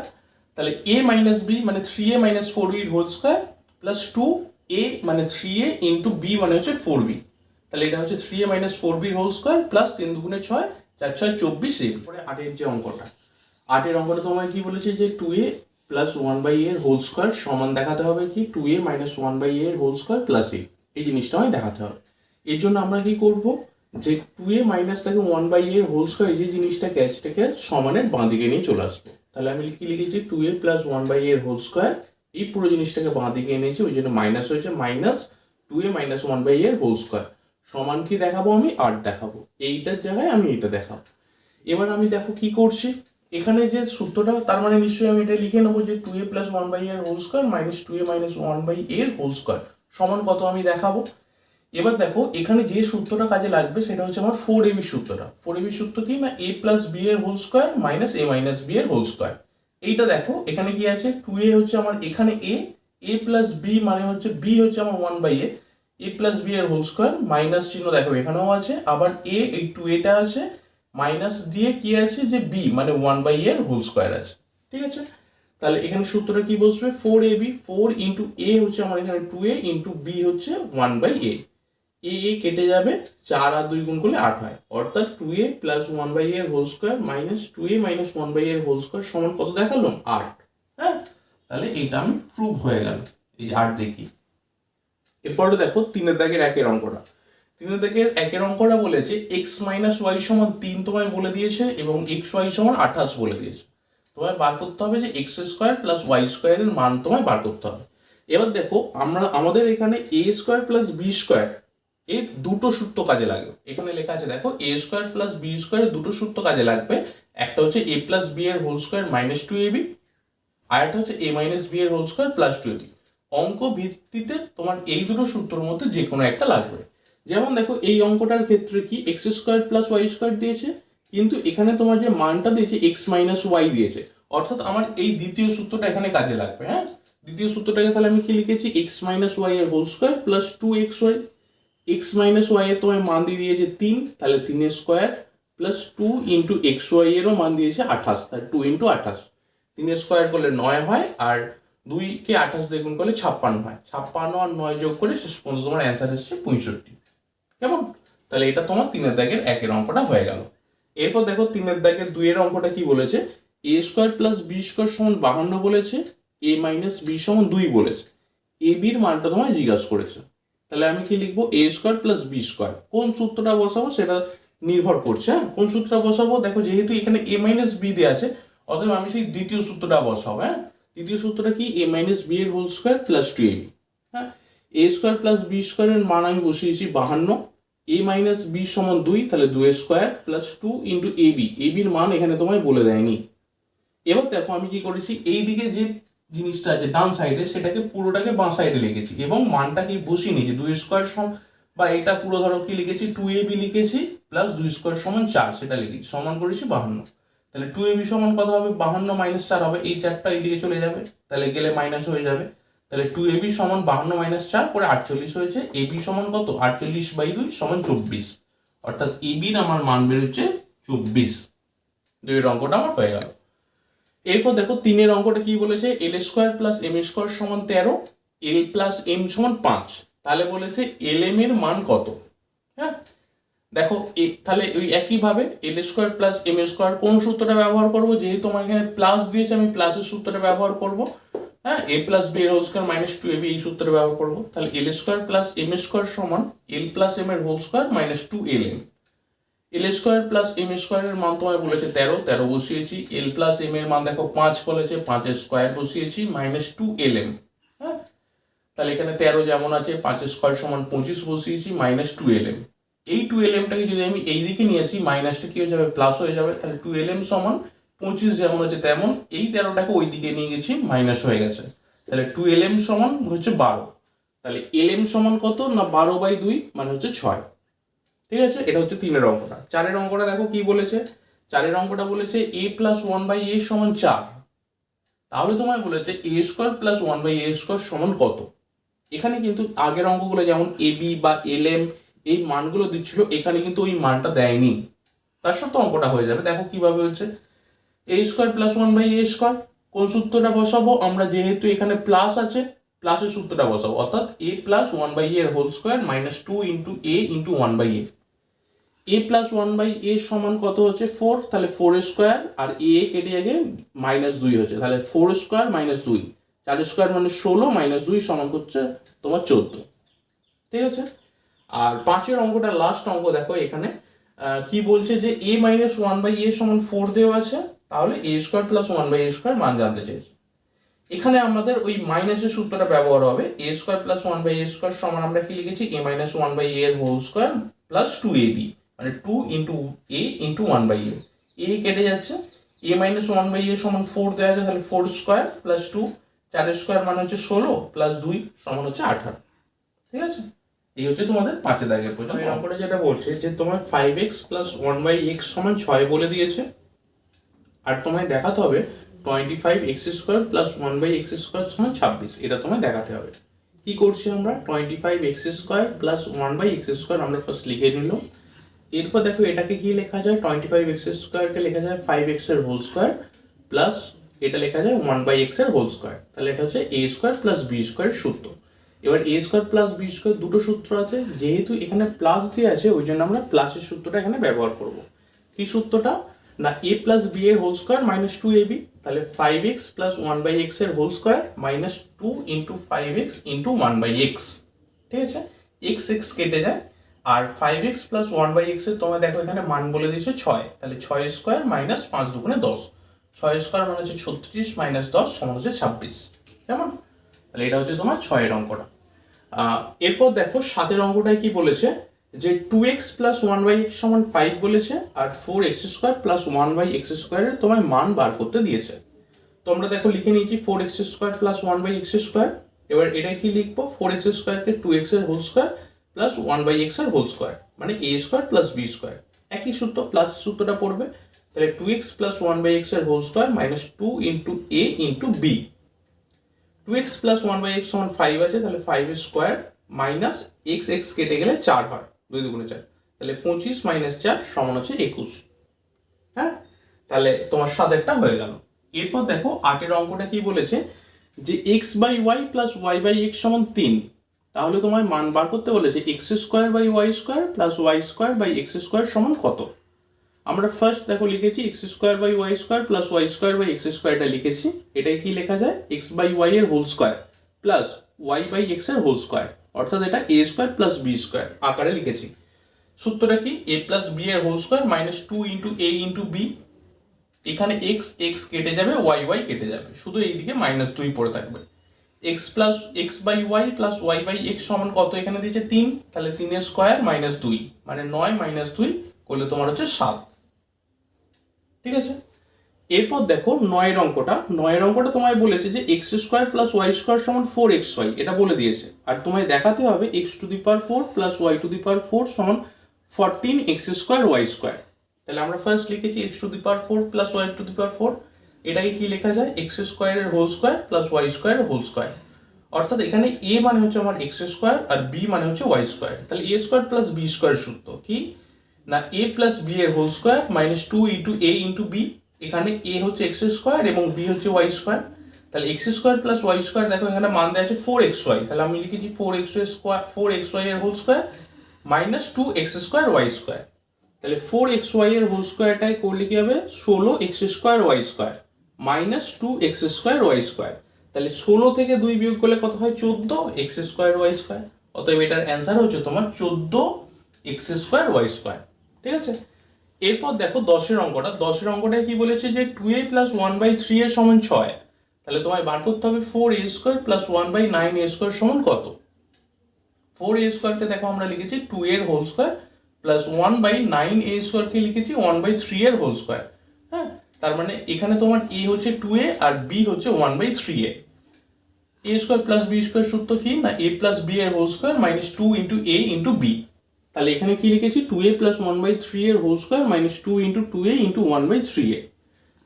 তাহলে a মাইনাস b মানে 3a মাইনাস 4b এর হোল স্কোয়ার প্লাস 2a মানে 3a ইন্টু b মানে হচ্ছে 4b। তাহলে এটা হচ্ছে 3a মাইনাস 4b এর হোল স্কোয়ার প্লাস 3 দুগুণে 6 4 6 24 এবি। পরে 8 যে অঙ্কটা, 8 অঙ্কটা তোমায় কি বলেছে যে 2a প্লাস 1/a এর হোল স্কোয়ার সমান দেখাতে হবে কি 2a মাইনাস 1/a এর হোল স্কোয়ার প্লাস a, এই জিনিসটা আমায় দেখাতে হবে। এর জন্য আমরা কি করব, যে 2a মাইনাস থেকে 1/a এর হোল স্কোয়ার এই যে জিনিসটাকে এটাকে সমানের বাঁ দিকে নিয়ে চলে আসবো। তাহলে আমি কি লিখেছি 2a প্লাস 1/a এর হোল স্কোয়ার, এই পুরো জিনিসটাকে বাঁ দিকে এনেছি, ওই জন্য মাইনাস হয়েছে, মাইনাস 2a মাইনাস 1/a এর হোল স্কোয়ার সমান কি দেখাবো, আমি 8 দেখাবো। এইটার জায়গায় আমি এটা দেখাবো। এবার আমি দেখো কি করছি, এখানে যে সূত্রটা, তার মানে নিশ্চয়ই আমি এটা লিখে নেবো যে 2a প্লাস 1/a এর whole square minus 2a minus 1/a এর হোল স্কোয়ার সমান কত আমি দেখাবো। এবার দেখো এখানে যে সূত্রটা কাজে লাগবে সেটা হচ্ছে আমার 4ab সূত্রটা। 4ab সূত্র কি না, a প্লাস b এর whole square minus a minus b এর হোল স্কোয়ার। এইটা দেখো এখানে কি আছে, 2a হচ্ছে আমার এখানে a প্লাস b মানে হচ্ছে b হচ্ছে আমার 1/a, a প্লাস b এর হোল স্কোয়ার মাইনাস চিহ্ন দেখো এখানেও আছে, আবার a এই 2a আছে, মাইনাস দিয়ে কি আছে যে b মানে 1/a এর হোল স্কোয়ার আছে। ঠিক আছে, তাহলে এখানে সূত্রটা কি বসবে, 4ab, 4 ইন্টু a হচ্ছে আমার এখানে 2a ইন্টু b হচ্ছে 1/a, a কেটে যাবে, 4 আর 2 গুণ করলে 8 হয়, অর্থাৎ 2a প্লাস 1/a এর whole square minus 2a minus 1/a এর হোল স্কোয়ার সমান কত দেখালাম, 8। হ্যাঁ, তাহলে এটা আমি প্রুভ হয়ে গেল, এই 8 দেখি। এরপরে দেখো 3 দাগের 1 অঙ্কটা। 3 দাগের 1 অঙ্কটা বলেছে x মাইনাস ওয়াই সমান 3 তোমায় বলে দিয়েছে এবং এক্স ওয়াই সমান 28 বলে দিয়েছে। তোমায় বার করতে হবে যে এক্স স্কোয়ার প্লাস ওয়াই স্কোয়ারের মান তোমায় বার করতে হবে। এবার দেখো আমাদের এখানে এ স্কোয়ার প্লাস বি স্কোয়ার এর দুটো সূত্র কাজে লাগবে। এখানে লেখা আছে দেখো এ স্কোয়ার প্লাস বি স্কোয়ারের দুটো সূত্র কাজে লাগবে। একটা হচ্ছে এ প্লাস বি এর হোল স্কোয়ার মাইনাস 2ab, আর একটা হচ্ছে এ মাইনাস বি এর হোল স্কোয়ার প্লাস 2ab। অঙ্ক ভিত্তিতে তোমার এই দুটো সূত্রের মধ্যে যে কোনো একটা লাগবে। যেমন দেখো এই অঙ্কটার ক্ষেত্রে কি X square plus Y square দিয়েছে, কিন্তু এখানে তোমার যে মানটা দিয়েছে এক্স মাইনাস ওয়াই দিয়েছে, অর্থাৎ আমার এই দ্বিতীয় সূত্রটা এখানে কাজে লাগবে। হ্যাঁ, দ্বিতীয় সূত্রটাকে তাহলে আমি কি লিখেছি, এক্স মাইনাস ওয়াই এর whole square plus 2xy, X minus Y এর তোমার মান দিয়ে দিয়েছে 3, তাহলে 3 square plus 2 into X Y এরও মান দিয়েছে 28, তাহলে 2 ইন্টু 28, 3 স্কোয়ার করলে 9 হয়, আর 2কে 28 দিয়ে গুণ করলে 56 হয়, 56 আর 9 যোগ করে শেষ পর্যন্ত তোমার অ্যান্সার এসছে 65। কেমন, তাহলে এটা তোমার 3 দাগের 1 অঙ্কটা হয়ে গেল। এরপর দেখো 3 দাগের 2 অঙ্কটা কি বলেছে, এ স্কোয়ার প্লাস বি স্কোয়ার সমান 52 বলেছে, এ মাইনাস বি সমান 2 বলেছে, এ বির মানটা তোমায় জিজ্ঞাসা করেছে। তাহলে আমি কি লিখবো, এ স্কোয়ার প্লাস বি স্কোয়ার, কোন সূত্রটা বসাবো সেটা নির্ভর করছে। হ্যাঁ, কোন সূত্রটা বসাবো, দেখো যেহেতু এখানে এ মাইনাস বি দেওয়া আছে, অতএব আমি সেই দ্বিতীয় সূত্রটা বসাবো। হ্যাঁ, দ্বিতীয় সূত্রটা কি, এ মাইনাস বি এর হোল স্কোয়ার প্লাস 2ab। হ্যাঁ, এ স্কোয়ার প্লাস বি স্কোয়ারের মান আমি বসিয়েছি 52, এ মাইনাস বি সমান 2, তাহলে 2 স্কোয়ার প্লাস 2 ইন্টু এবি, এবির মান এখানে তোমায় বলে দেয়নি। এবার দেখো আমি কি করেছি, এই দিকে যে জিনিসটা আছে ডান সাইডে সেটাকে পুরোটাকে বাঁ সাইডে লিখেছি এবং মানটাকে বসিয়ে নিয়েছি 2 স্কোয়ার সমান, বা এটা পুরো ধরো কি লিখেছি 2ab লিখেছি প্লাস 2 স্কোয়ার সমান 4 সেটা লিখেছি, সমান করেছি 52। তাহলে 2ab সমান কত হবে, 52 মাইনাস 4 হবে, এই 4টা এইদিকে চলে যাবে, তাহলে গেলে মাইনাস হয়ে যাবে। তাহলে 2ab সমান 52 মাইনাস 4 করে 48 হয়েছে, ab সমান কত 48/2 সমান 24, অর্থাৎ এবির আমার মান বেরোচ্ছে 24। 2 অঙ্কটা আমার হয়ে গেল। এরপর দেখো 3 অঙ্কটা কি বলেছে, এল স্কোয়ার প্লাস এম স্কোয়ার সমান 13, এল প্লাস এম সমান 5, তাহলে বলেছে এল এম এর মান কত। হ্যাঁ, দেখো তাহলে ওই একইভাবে এল স্কোয়ার প্লাস এম স্কোয়ার কোন সূত্রটা ব্যবহার করবো, যেহেতু আমার এখানে প্লাস দিয়েছে আমি প্লাসের সূত্রটা ব্যবহার করব। হ্যাঁ, এ প্লাস বি এর হোল স্কোয়ার মাইনাস 2ab এই সূত্রটা ব্যবহার করবো। তাহলে এল স্কোয়ার প্লাস এম স্কোয়ার সমান এল প্লাস এম এর হোল স্কোয়ার মাইনাস 2lm। এল স্কোয়ার প্লাস এম স্কোয়ারের মান তোমায় বলেছে 13 বসিয়েছি, এল প্লাস এম এর মান দেখো 5 বলেছে, 5 স্কোয়ার বসিয়েছি মাইনাস 2lm। হ্যাঁ, তাহলে এখানে 13 যেমন আছে, 5 স্কোয়ার সমান 25 বসিয়েছি মাইনাস 2lm। এই 2lmটাকে যদি আমি এই দিকে নিয়ে আসি, মাইনাসটা কি হয়ে যাবে, প্লাস হয়ে যাবে, তাহলে 2lm সমান 25 যেমন আছে তেমন, এই 13টাকে ওই দিকে নিয়ে গেছি মাইনাস হয়ে গেছে, তাহলে 2lm সমান হচ্ছে 12। তাহলে lm সমান কত না 12/2 মানে হচ্ছে 6। ঠিক আছে, এটা হচ্ছে 3 অঙ্কটা। 4 অঙ্কটা দেখো কি বলেছে, 4 অঙ্কটা বলেছে a প্লাস 1/a সমান 4, তাহলে তোমায় বলেছে এ স্কোয়ার প্লাস 1/a স্কোয়ার সমান কত। এখানে কিন্তু আগের অঙ্কগুলো যেমন এবি বা এলএম এই মানগুলো দিচ্ছিল, এখানে কিন্তু ওই মানটা দেয়নি, তার সত্ত্বেও অঙ্কটা হয়ে যাবে। দেখো কিভাবে হচ্ছে, এ স্কোয়ার প্লাস 1/a স্কোয়ার, কোন সূত্রটা বসাবো আমরা, যেহেতু এখানে প্লাস আছে প্লাসের সূত্রটা বসাবো, অর্থাৎ a প্লাস 1/a এর whole square minus 2 into a into 1/a। A plus one by a সমান কত হচ্ছে 4, তাহলে 4 স্কোয়ার, আর এ কেটে আগে -2 হচ্ছে, তাহলে 4 স্কোয়ার -2, 4 স্কোয়ার মানে 16 -2 সমান হচ্ছে তোমার 14। ঠিক আছে। আর 5 অঙ্কটা লাস্ট অঙ্ক দেখো, এখানে কি বলছে যে a minus one by a সমান 4 দেওয়া আছে, তাহলে a square plus one by a square মান জানতে চাইছে। এখানে আমাদের ওই মাইনাসের সূত্রটা ব্যবহার হবে, a square plus one by a square সমান আমরা কি লিখেছি a minus one by a এর হোল স্কোয়ার প্লাস 2ab, মানে 2 into a into one by a কেটে যাচ্ছে, a minus one by a সমান 4 দেওয়া আছে, তাহলে 4 স্কোয়ার প্লাস 2, 4 স্কোয়ার মানে হচ্ছে 16 প্লাস 2 সমান হচ্ছে 18। ঠিক আছে, এই হচ্ছে তোমাদের 5 দাগের প্রশ্ন। এই অঙ্কটা যেটা বলছে যে তোমার 5x প্লাস 1 বাই x সমান 6 বলে দিয়েছে, আর তোমায় দেখাতে হবে 25x square plus 1 by x square সমান 26, এটা তোমায় দেখাতে হবে। কি করছি আমরা, 25x square plus 1 by x square আমরা ফার্স্ট লিখে নিলাম। এরপর দেখো এটাকে কি লেখা যায়, 25x স্কোয়ারকে লেখা যায় 5x এর হোল স্কোয়ার প্লাস এটা লেখা যায় 1 বাই x এর হোল স্কোয়ার, তাহলে এটা হচ্ছে a স্কোয়ার প্লাস b স্কোয়ারের সূত্র। এবার এ স্কোয়ার প্লাস বি স্কোয়ার দুটো সূত্র আছে, যেহেতু এখানে প্লাস দিয়ে আছে ওই জন্য আমরা প্লাসের সূত্রটা এখানে ব্যবহার করব। কি সূত্রটা না, এ প্লাস বি এর হোল স্কোয়ার মাইনাস 2ab, তাহলে 5x প্লাস 1 বাই x এর whole square minus 2 into 5x into 1 by x। ঠিক আছে, x কেটে যায়, আর 5x প্লাস 1 বাই x এর তোমার দেখো এখানে মান বলে দিয়েছে 6, তাহলে 6 স্কোয়ার মাইনাস 5 দুগুণে 10, 6 স্কোয়ার মানে হচ্ছে 36 মাইনাস 10 সমান হচ্ছে 26। কেমন, তাহলে এটা হচ্ছে তোমার 6 অঙ্কটা। এরপর দেখো 7 অঙ্কটায় কি বলেছে যে 2x প্লাস 1 বাই x সমান 5 বলেছে, আর 4x square plus 1 by x স্কোয়ারের তোমায় মান বার করতে দিয়েছে। তো আমরা দেখো লিখে নিয়েছি 4x square plus 1 by x square. এবার এটা কি লিখবো, 4x স্কোয়ারকে 2x এর whole square plus 1 by x এর হোল স্কোয়ার, মানে a square plus b square, একই সূত্র প্লাস সূত্রটা পড়বে, তাহলে 2x প্লাস 1 বাই x এর whole square minus 2 into a into b। 2x plus 1 by x সমান 5 আছে, তাহলে 5 স্কোয়ার মাইনাস x কেটে গেলে 4 হয়, 2 দুগুণে 4, তাহলে 25 মাইনাস 4 সমান হচ্ছে 21। হ্যাঁ, তাহলে তোমার 7 হয়ে গেল। এরপর দেখো 8 অঙ্কটা কি বলেছে যে x by y plus y by x সমান 3, তাহলে তোমায় মান বার করতে বলেছে x square by y square plus y square by x square সমান কত। আমরা ফার্স্ট দেখো লিখেছি x square by y square plus y square by x স্কোয়ারটা লিখেছি, এটাই কি লেখা যায় x বাই y এর whole square plus y by x এর হোল স্কোয়ার, অর্থাৎ এটা a square plus b square আকারে লিখেছি। সূত্রটা কি, a প্লাস b এর whole square minus 2 into a into b, এখানে x কেটে যাবে, y কেটে যাবে, শুধু এইদিকে -2 পড়ে থাকবে। x plus x by y plus y by x সমান কত, এখানে দিয়েছে 3, তাহলে 3 এর স্কোয়ার -2 মানে 9 - 2 করলে তোমার হচ্ছে 7। ঠিক আছে, এরপর দেখো 9 অঙ্কটা তোমায় বলেছে যে x square plus y square সমান 4xy, এটা বলে দিয়েছে, আর তোমায় দেখাতে হবে x to the power 4 plus y to the power 4 সমান 14x স্কোয়ার y স্কোয়ার। তাহলে আমরা ফার্স্ট লিখেছি x to the power 4 plus y to the power 4, এটাকে কি লেখা যায় x স্কোয়ারের হোল স্কোয়ার প্লাস y স্কোয়ারের হোল স্কোয়ার, অর্থাৎ এখানে a মানে হচ্ছে আমার x স্কোয়ার আর b মানে হচ্ছে y স্কোয়ার, তাহলে a square plus b square সূত্র কি না, a প্লাস b এর whole square minus 2 into a into b, এখানে a হচ্ছে x স্কোয়ার এবং b হচ্ছে y স্কোয়ার, তাহলে x square plus y square দেখো এখানে মান দেওয়া আছে 4xy, তাহলে আমি লিখেছি 4xy এর whole square minus 2x square y square, তাহলে 4xy এর হোল স্কোয়ারটাই করলে কি হবে 16x square y square minus 2x square y square, তাহলে 16 থেকে 2 বিয়োগ করলে কত হয় 14x স্কোয়ার y স্কোয়ার, অতএব এটার অ্যান্সার হচ্ছে তোমার 14x স্কোয়ার y স্কোয়ার। ঠিক আছে, এরপর দেখো 10 অঙ্কটায় কি বলেছে যে 2a প্লাস 1 বাই 3 এর সমান 6, তাহলে তোমায় বার করতে হবে 4a square plus 1 by 9a square সমান কত। 4a স্কোয়ারকে দেখো আমরা লিখেছি 2 এর whole square plus 1 by 9a স্কোয়ারকে লিখেছি 1 বাই 3 এর হোল স্কোয়ার। হ্যাঁ, তার মানে এখানে তোমার a হচ্ছে 2a আর b হচ্ছে 1 by 3a। a square plus b square সূত্র কি না, a প্লাস b এর whole square minus 2 into a into b, তাহলে এখানে কি লিখেছি 2a প্লাস 1 বাই 3 এর whole square minus 2 into 2a into 1 by 3a,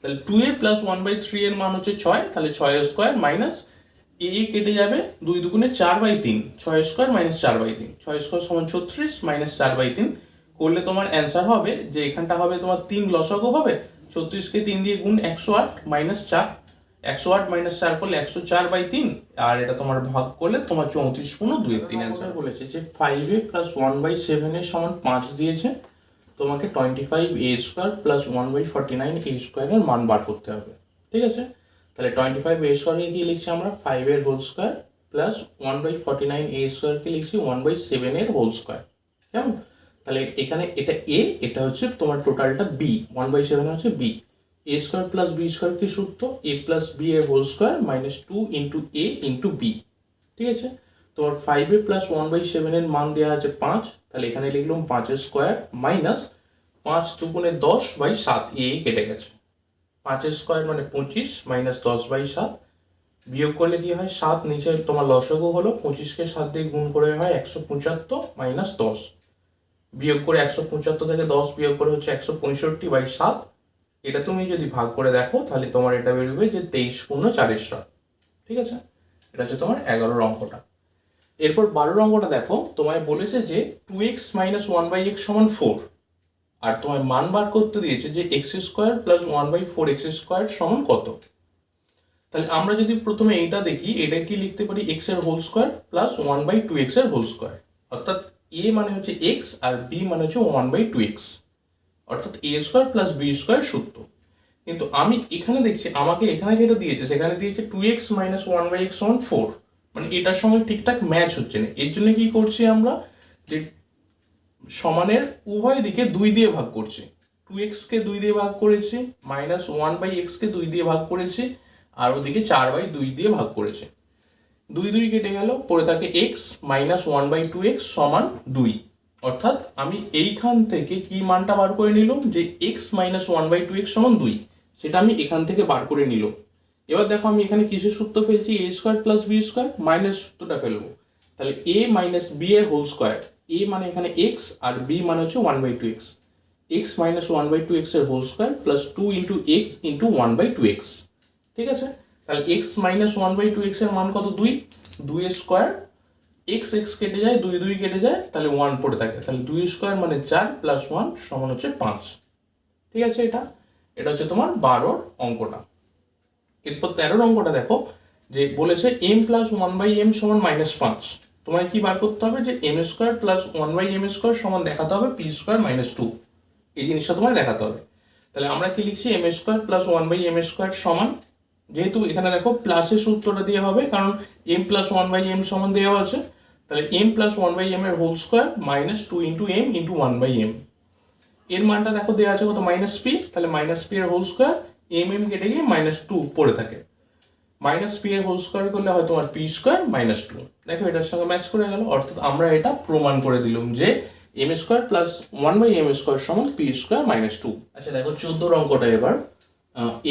তাহলে 2a প্লাস 1 বাই 3 এর মান হচ্ছে 6, তাহলে 6 স্কোয়ার মাইনাস a কেটে যাবে 2 দুগুণে 4 by 3, 6 square minus 4 by 3, 6 square সমান 36 মাইনাস 4 বাই 3 করলে তোমার অ্যান্সার হবে যে এখানটা হবে তোমার 3 লসাগু হবে, 36কে 3 দিয়ে গুণ 108 মাইনাস 4, 108 মাইনাস 4 করলে 104 বাই 3, আর এটা তোমার ভাগ করলে তোমার 34 গুণ 2 এর 3 অ্যান্সার বলেছে যে 5a প্লাস 1 বাই 7 এর সমান 5 দিয়েছে, তোমাকে 25a² প্লাস 1/49a² মান বার করতে হবে। ঠিক আছে, তাহলে 25a² কি লিখছি আমরা 5 প্লাস 1/49a² কে লিখছি 1/7 কেমন? তাহলে এখানে এটা এ, এটা হচ্ছে তোমার টোটালটা বি, 1/7 হচ্ছে বি। a² প্লাস b² কি সূত্র? a প্লাস b এর whole square minus 2 into a into B. ঠিক আছে, তোমার 5a প্লাস 1/7 এর মান দেওয়া আছে 5, তাহলে এখানে লিখলাম 5² মাইনাস 5 দুগুণে 10/7, এ কেটে গেছে। 5² মানে 25 মাইনাস 10/7, বিয়োগ করলে কি হয় 7, নিচে তোমার লসাগু হলো 25কে 7 দিয়ে গুণ করে হয় 175 মাইনাস 10, বিয়োগ করে 175 থেকে 10 বিয়োগ করে হচ্ছে 165/7। এটা তুমি যদি ভাগ করে দেখো তাহলে তোমার এটা বেরোবে যে 23 পূর্ণ 4/7। ঠিক আছে, এটা হচ্ছে তোমার 11 অঙ্কটা। এরপর 12 অঙ্কটা দেখো, তোমায় বলেছে যে 2x মাইনাস 1/x সমান 4, আর তোমায় মান বার করতে দিয়েছে যে x² প্লাস 1/4x² সমান কত। তাহলে আমরা যদি প্রথমে এইটা দেখি, এটা কি লিখতে পারি x এর হোল স্কোয়ার প্লাস 1/2x এর হোল স্কোয়ার, অর্থাৎ a মানে হচ্ছে x আর b মানে হচ্ছে 1/2x, অর্থাৎ a² প্লাস b² সূত্র। কিন্তু আমি এখানে দেখছি আমাকে এখানে যেটা দিয়েছে সেখানে দিয়েছে 2x মাইনাস 1/x সমান 4, মানে এটার সঙ্গে ঠিকঠাক ম্যাচ হচ্ছে না। এর জন্য কি করছি আমরা, যে সমানের উভয় দিকে 2 দিয়ে ভাগ করছি। 2x কে 2 দিয়ে ভাগ করেছি, মাইনাস 1/x কে 2 দিয়ে ভাগ করেছি, আর ওদিকে 4/2 দিয়ে ভাগ করেছি। 2 2 কেটে গেল, পড়ে থাকে x মাইনাস 1/2x সমান 2, অর্থাৎ আমি এইখান থেকে কি মানটা বার করে নিলাম, যে x মাইনাস 1/2x সমান 2, সেটা আমি এখান থেকে বার করে নিলাম। এবার দেখো আমি এখানে কিসের সূত্র ফেলছি, a² প্লাস b² মাইনাস সূত্রটা ফেলবো। তাহলে a মাইনাস b এর হোল স্কোয়ার, a মানে এখানে x আর b মানে হচ্ছে 1/2x, x মাইনাস 1/2x এর whole square plus 2 into x into 1/2x। ঠিক আছে, তাহলে x মাইনাস 1/2x এর মান কত, 2, 2 এর স্কোয়ার, x x কেটে যায়, 2 2 কেটে যায়, তাহলে 1 পড়ে থাকে, তাহলে 2² মানে 4 প্লাস 1 সমান হচ্ছে 5। ঠিক আছে, এটা হচ্ছে তোমার 12 অঙ্কটা। এরপর 13 অঙ্কটা দেখো, যে বলেছে m প্লাস 1/m সমান -5, তোমায় কি বার করতে হবে, যে m² প্লাস 1/m² সমান দেখাতে হবে p² মাইনাস 2, এই জিনিসটা তোমায় দেখাতে হবে। তাহলে আমরা কি লিখছি, m² প্লাস 1/m² সমান, যেহেতু এখানে দেখো প্লাসের সূত্রটা দিয়ে হবে কারণ m প্লাস 1/m সমান দেওয়া আছে, তাহলে m প্লাস 1/m এর whole square minus 2 into m into 1/m, এর মানটা দেখো দেওয়া আছে কত, -p, তাহলে -p এর হোল স্কোয়ার, m কেটে গিয়ে -2 পড়ে থাকে, -p এর হোল স্কোয়ার করলে হয় তোমার p² মাইনাস 2। দেখো এটার সঙ্গে ম্যাচ করে গেল, অর্থাৎ আমরা এটা প্রমাণ করে দিলাম যে m² প্লাস 1/m² সমান p² মাইনাস 2। আচ্ছা দেখো 14 অঙ্কটা এবার,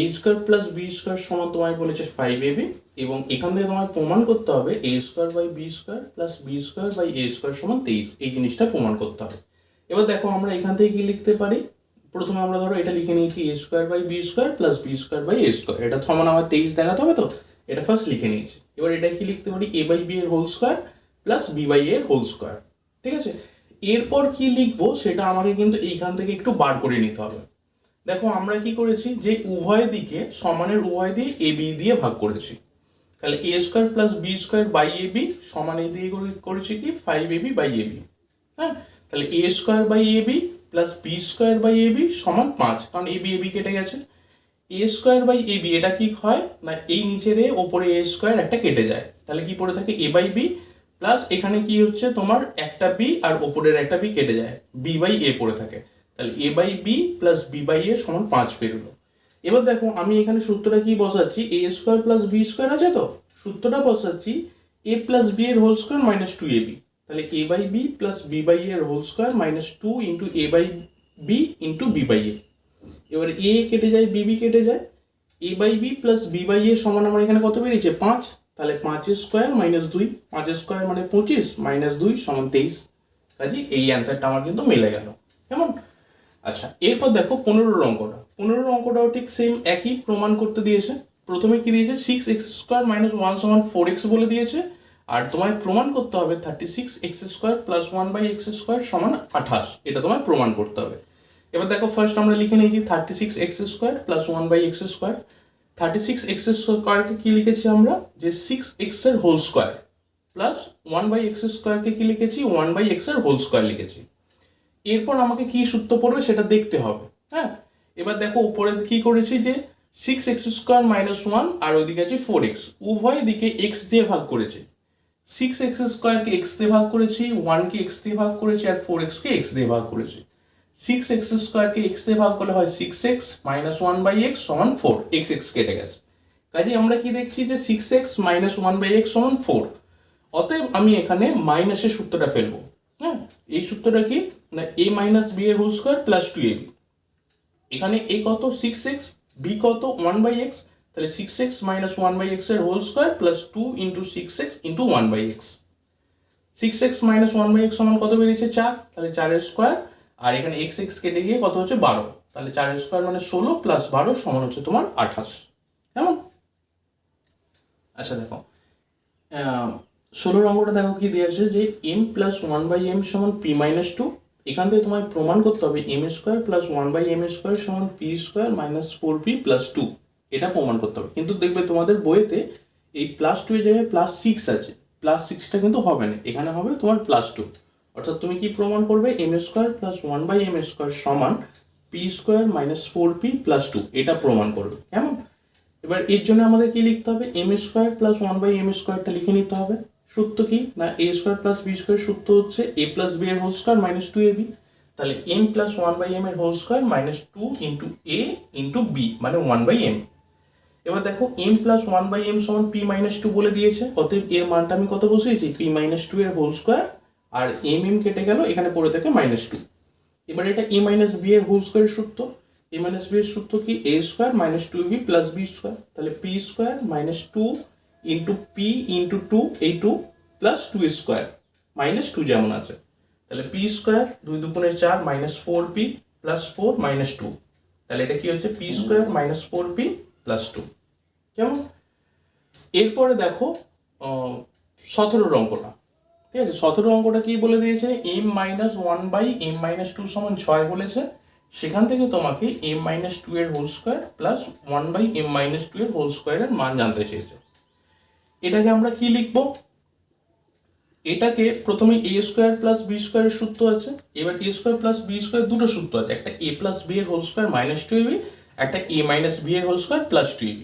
a² প্লাস b² সমান তোমায় বলেছে 5ab, এবং এখান থেকে তোমায় প্রমাণ করতে হবে a²/b² প্লাস b²/a² সমান 23, এই জিনিসটা প্রমাণ করতে হবে। এবার দেখো আমরা এখান থেকে কি লিখতে পারি, প্রথমে আমরা ধরো এটা লিখে নিয়েছি a²/b² প্লাস b²/a², এটা সমান আমার 23 দেখাতে হবে, তো এটা ফার্স্ট লিখে নিয়েছি। এবার এটা কি লিখতে পারি, a/b এর হোল স্কোয়ার প্লাস b/a এর হোল স্কোয়ার। ঠিক আছে, এরপর কি লিখবো সেটা আমাকে কিন্তু এইখান থেকে একটু বার করে নিতে হবে। দেখো আমরা কি করেছি, যে উভয় দিকে সমানের উভয় দিয়ে ab দিয়ে ভাগ করেছি, তাহলে a² প্লাস b²/ab সমান এই দিয়ে করেছি কি 5ab/ab। হ্যাঁ, তাহলে a²/ab প্লাস b²/ab সমান 5, কারণ ab কেটে গেছে। a²/ab এটা কি হয় না, এই নিচের ওপরে a² একটা কেটে যায়, তাহলে কি পড়ে থাকে a/b, প্লাস এখানে কি হচ্ছে তোমার একটা b আর ওপরের একটা b কেটে যায়, b/a পড়ে থাকে, তাহলে a/b প্লাস b/a সমান 5 বেরোলো। এবার দেখো আমি এখানে সূত্রটা কি বসাচ্ছি, a² প্লাস b² আছে, তো সূত্রটা বসাচ্ছি a প্লাস b এর হোল স্কোয়ার মাইনাস 2ab, তাহলে a/b প্লাস b/a এর whole square minus 2 into a/b into b/a। এবার a কেটে যায়, bb কেটে যায়, a/b প্লাস b/a সমান আমার এখানে কত বেরিয়েছে 5, তাহলে 5² মাইনাস 2, 5² মানে 25 মাইনাস 2 সমান 23, কাজে এই অ্যান্সারটা আমার কিন্তু মিলে গেল। কেমন? আচ্ছা এরপর দেখো 15 অঙ্কটাও ঠিক সেম একই প্রমাণ করতে দিয়েছে। প্রথমে কি দিয়েছে, 6x² মাইনাস 1 সমান 4x বলে দিয়েছে, আর তোমায় প্রমাণ করতে হবে 36x² প্লাস 1/x² সমান 28, এটা তোমায় প্রমাণ করতে হবে। এবার দেখো ফার্স্ট আমরা লিখে নিয়েছি 36x² প্লাস 1/x², 36x² কি লিখেছি আমরা, যে 6x এর হোল স্কোয়ার প্লাস 1/x² কে কি লিখেছি, 1/x এর হোল স্কোয়ার লিখেছি। এরপর আমাকে কি সূত্র পড়বে সেটা দেখতে হবে। হ্যাঁ, এবার দেখো উপরে কি করেছি যে 6x² - 1 আর ওইদিকে আছে 4x, উভয় দিকে x দিয়ে ভাগ করেছি। 6x² কে x দিয়ে ভাগ করেছি, 1 কে x দিয়ে ভাগ করেছি আর 4x কে x দিয়ে ভাগ করেছি। 6x² কে x দিয়ে ভাগ করলে হয় 6x - 1/x = 4, x কেটে গেছে। কাজে আমরা কি দেখছি যে 6x - 1/x = 4। অতএব আমি এখানে মাইনাসের সূত্রটা ফেলবো। হ্যাঁ, এই সূত্রটা কি না a - b এর হোল স্কয়ার প্লাস 2ab। এখানে a কত 6x, b কত 1/x, তাহলে 6x - 1/x এর whole square plus 2 × 6x × 1/x। 6x - 1/x সমান কত বেরিয়েছে 4, তাহলে 4 এর স্কয়ার, আর এখানে x কেটে গিয়ে কত হচ্ছে 12, তাহলে 4 এর স্কয়ার মানে 16 প্লাস 12 সমান হচ্ছে তোমার 28। কেমন? আচ্ছা দেখো 16 অঙ্কটা দেখো কি দিয়েছে যে m + 1/m = p - 2। এখান থেকে তোমায় প্রমাণ করতে হবে m² + 1/m² = p² - 4p + 2। এটা প্রমাণ করতে হবে, কিন্তু দেখবে তোমাদের বইতে এই +2 এর জায়গায় +6 আছে, +6টা কিন্তু হবে না, এখানে হবে তোমার +2। অর্থাৎ তুমি কি প্রমাণ করবে m² + 1/m² = p² - 4p + 2, এটা প্রমাণ করবে। কেমন? এবার এর জন্য আমাদের কি লিখতে হবে, m² + 1/m² লিখে নিতে হবে। সূত্র কি না a² + b² সূত্র হচ্ছে a + b এর হোল স্কয়ার - 2ab। তাহলে m + 1/m এর হোল স্কয়ার -2 × a × b মানে 1/m। এবার দেখো m + 1/m = p - 2 বলে দিয়েছে, অতএব এর মানটা আমি কত বসিয়েছি p - 2 এর হোল স্কয়ার, আর m কেটে গেল, এখানে পড়ে থাকে -2। এবার এটা a - b এর হোল স্কয়ারের সূত্র। a - b এর সূত্র কি a² - 2b + b², তাহলে p² - 2 × p × 2 এই 2 প্লাস 2² -2 যেমন আছে, তাহলে p² 2 × 2 = 4 - 4p + 4 - 2, তাহলে এটা কি হচ্ছে p² - 4p + 2। কেমন? এরপরে দেখো 17 অঙ্কটা, ঠিক আছে। 17 অঙ্কটা কি বলে দিয়েছে m - 1/m - 2 = 6 বলেছে। সেখান থেকে তোমাকে m - 2 এর হোল স্কয়ার প্লাস 1/m - 2 এর হোল স্কয়ারের মান জানতে চেয়েছে। এটাকে আমরা কি লিখবো, এটাকে প্রথমে a² + b² এর সূত্র আছে। এবার a² + b² দুটো সূত্র আছে, একটা a + b এর হোল স্কয়ার -2ab, একটা a - b এর হোল স্কয়ার প্লাস 2ab।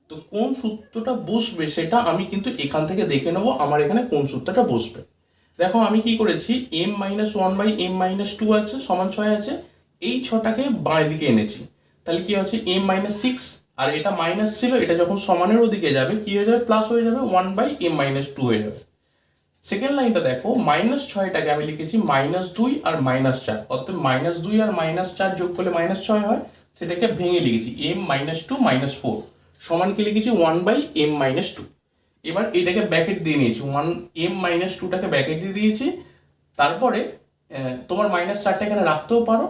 তো কোন সূত্রটা বসবে সেটা আমি কিন্তু এখান থেকে দেখে নেব আমার এখানে কোন সূত্রটা বসবে। দেখো আমি কি করেছি, m - 1/m - 2 আছে সমান 6 আছে, এই 6টাকে বাঁ দিকে এনেছি, তাহলে কি হচ্ছে m - 6, আর এটা মাইনাস ছিল, এটা যখন সমানের ওদিকে যাবে কি হয়ে যাবে প্লাস হয়ে যাবে 1/m - 2 হয়ে যাবে। সেকেন্ড লাইনটা দেখো -6টাকে আমি লিখেছি -2 আর -4, অর্থাৎ -2 আর -4 যোগ করলে -6 হয়, সেটাকে ভেঙে লিখেছি m - 2 - 4 সমান কি লিখেছি 1/m - 2। এবার এটাকে ব্র্যাকেট দিয়ে নিয়েছি, m - 2টাকে ব্র্যাকেট দিয়ে দিয়েছি। তারপরে তোমার -4টা এখানে রাখতেও পারো।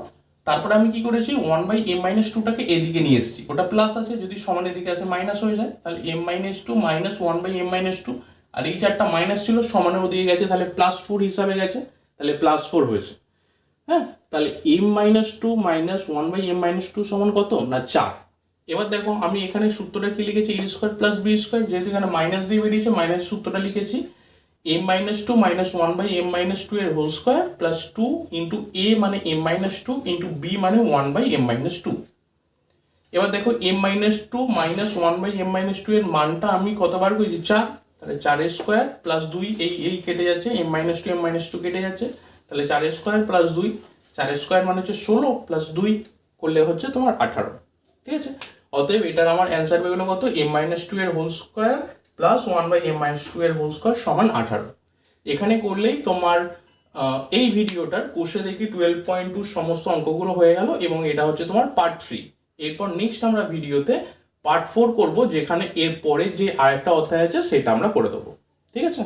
তারপরে আমি কি করেছি 1/m - 2টাকে এদিকে নিয়ে এসেছি, ওটা প্লাস আছে, যদি সমান এদিকে আসে মাইনাস হয়ে যায়, তাহলে m - 2 - 1/m - 2, আর এই 4টা মাইনাস ছিল সমানের ওদিকে গেছে, তাহলে +4 হিসাবে গেছে, তাহলে +4 হয়েছে। হ্যাঁ, তাহলে m - 2 - 1/m - 2 সমান কত না 4। এবার দেখো আমি এখানে সূত্রটা কি লিখেছি a² + b², যেহেতু এখানে মাইনাস দিয়ে বেরিয়েছে মাইনাস সূত্রটা লিখেছি m - 2 - 1/m - 2 এর হোল স্কয়ার প্লাস 2 × a মানে m - 2 × b মানে 1/m - 2। এবার দেখো m - 2 - 1/m - 2 এর মানটা আমি কতবার করেছি 4, তাহলে 4 এর স্কয়ার প্লাস 2, এই কেটে যাচ্ছে, m - 2 m - 2 কেটে যাচ্ছে, তাহলে 4 এর স্কয়ার প্লাস 2, 4 এর স্কয়ার মানে হচ্ছে 16 প্লাস 2 করলে হচ্ছে তোমার 18, ঠিক আছে। অতএব এটার আমার অ্যান্সার বেরোলো কত m - 2 এর হোল স্কয়ার প্লাস 1/m - 2 এর হোল স্কয়ার সমান 18। এখানে করলেই তোমার এই ভিডিওটার কোষে দেখি 12.2 সমস্ত অঙ্কগুলো হয়ে গেল, এবং এটা হচ্ছে তোমার পার্ট 3। এরপর নেক্সট আমরা ভিডিওতে পার্ট 4 করব, যেখানে এর পরে যে আরেকটা অধ্যায় আছে সেটা আমরা করে দেবো, ঠিক আছে।